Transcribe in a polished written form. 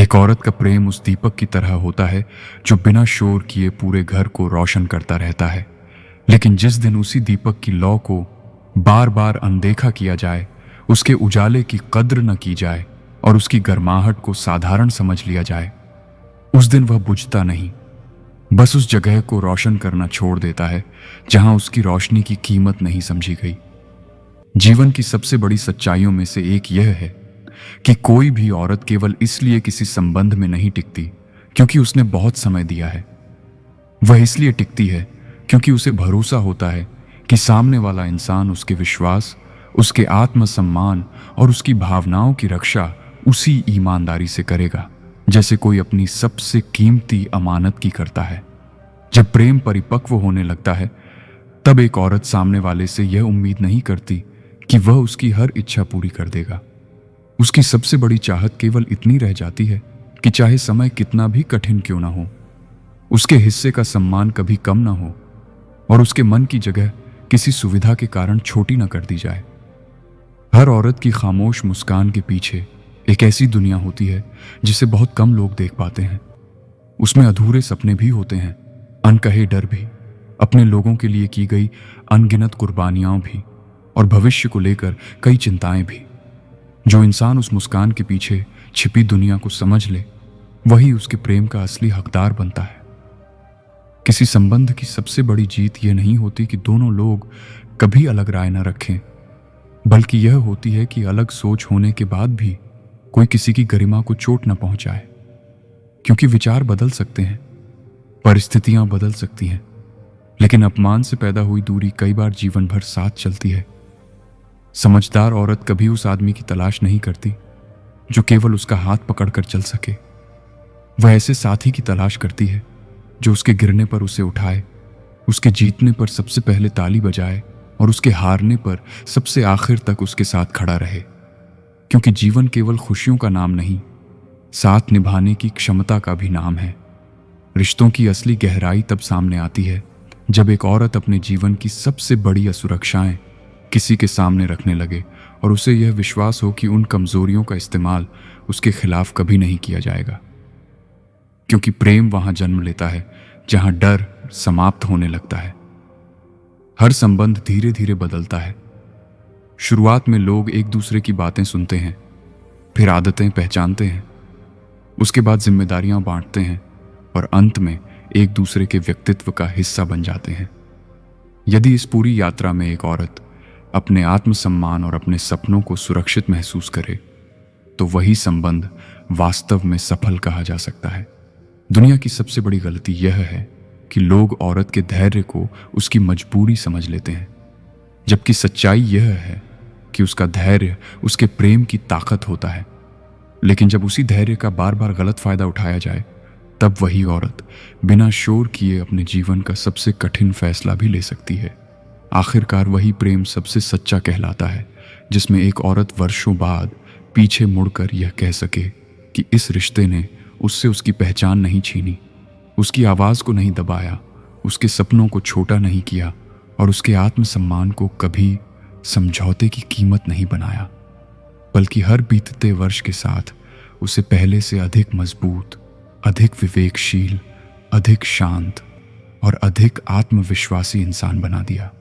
एक औरत का प्रेम उस दीपक की तरह होता है जो बिना शोर किए पूरे घर को रोशन करता रहता है। लेकिन जिस दिन उसी दीपक की लौ को बार बार अनदेखा किया जाए, उसके उजाले की कद्र न की जाए और उसकी गर्माहट को साधारण समझ लिया जाए, उस दिन वह बुझता नहीं, बस उस जगह को रोशन करना छोड़ देता है जहां उसकी रोशनी की कीमत नहीं समझी गई। जीवन की सबसे बड़ी सच्चाइयों में से एक यह है कि कोई भी औरत केवल इसलिए किसी संबंध में नहीं टिकती क्योंकि उसने बहुत समय दिया है। वह इसलिए टिकती है क्योंकि उसे भरोसा होता है कि सामने वाला इंसान उसके विश्वास, उसके आत्मसम्मान और उसकी भावनाओं की रक्षा उसी ईमानदारी से करेगा जैसे कोई अपनी सबसे कीमती अमानत की करता है। जब प्रेम परिपक्व होने लगता है, तब एक औरत सामने वाले से यह उम्मीद नहीं करती कि वह उसकी हर इच्छा पूरी कर देगा। उसकी सबसे बड़ी चाहत केवल इतनी रह जाती है कि चाहे समय कितना भी कठिन क्यों ना हो, उसके हिस्से का सम्मान कभी कम ना हो और उसके मन की जगह किसी सुविधा के कारण छोटी ना कर दी जाए। हर औरत की खामोश मुस्कान के पीछे एक ऐसी दुनिया होती है जिसे बहुत कम लोग देख पाते हैं। उसमें अधूरे सपने भी होते हैं, अनकहे डर भी, अपने लोगों के लिए की गई अनगिनत कुर्बानियां भी और भविष्य को लेकर कई चिंताएं भी। जो इंसान उस मुस्कान के पीछे छिपी दुनिया को समझ ले, वही उसके प्रेम का असली हकदार बनता है। किसी संबंध की सबसे बड़ी जीत यह नहीं होती कि दोनों लोग कभी अलग राय न रखें, बल्कि यह होती है कि अलग सोच होने के बाद भी कोई किसी की गरिमा को चोट न पहुंचाए। क्योंकि विचार बदल सकते हैं, परिस्थितियां बदल सकती हैं, लेकिन अपमान से पैदा हुई दूरी कई बार जीवन भर साथ चलती है। समझदार औरत कभी उस आदमी की तलाश नहीं करती जो केवल उसका हाथ पकड़कर चल सके। वह ऐसे साथी की तलाश करती है जो उसके गिरने पर उसे उठाए, उसके जीतने पर सबसे पहले ताली बजाए और उसके हारने पर सबसे आखिर तक उसके साथ खड़ा रहे। क्योंकि जीवन केवल खुशियों का नाम नहीं, साथ निभाने की क्षमता का भी नाम है। रिश्तों की असली गहराई तब सामने आती है जब एक औरत अपने जीवन की सबसे बड़ी असुरक्षाएं किसी के सामने रखने लगे और उसे यह विश्वास हो कि उन कमजोरियों का इस्तेमाल उसके खिलाफ कभी नहीं किया जाएगा। क्योंकि प्रेम वहां जन्म लेता है जहां डर समाप्त होने लगता है। हर संबंध धीरे धीरे बदलता है। शुरुआत में लोग एक दूसरे की बातें सुनते हैं, फिर आदतें पहचानते हैं, उसके बाद जिम्मेदारियां बांटते हैं और अंत में एक दूसरे के व्यक्तित्व का हिस्सा बन जाते हैं। यदि इस पूरी यात्रा में एक औरत अपने आत्मसम्मान और अपने सपनों को सुरक्षित महसूस करे, तो वही संबंध वास्तव में सफल कहा जा सकता है। दुनिया की सबसे बड़ी गलती यह है कि लोग औरत के धैर्य को उसकी मजबूरी समझ लेते हैं, जबकि सच्चाई यह है कि उसका धैर्य उसके प्रेम की ताकत होता है। लेकिन जब उसी धैर्य का बार बार गलत फायदा उठाया जाए, तब वही औरत बिना शोर किए अपने जीवन का सबसे कठिन फैसला भी ले सकती है। आखिरकार वही प्रेम सबसे सच्चा कहलाता है जिसमें एक औरत वर्षों बाद पीछे मुड़कर यह कह सके कि इस रिश्ते ने उससे उसकी पहचान नहीं छीनी, उसकी आवाज को नहीं दबाया, उसके सपनों को छोटा नहीं किया और उसके आत्मसम्मान को कभी समझौते की कीमत नहीं बनाया, बल्कि हर बीतते वर्ष के साथ उसे पहले से अधिक मजबूत, अधिक विवेकशील, अधिक शांत और अधिक आत्मविश्वासी इंसान बना दिया।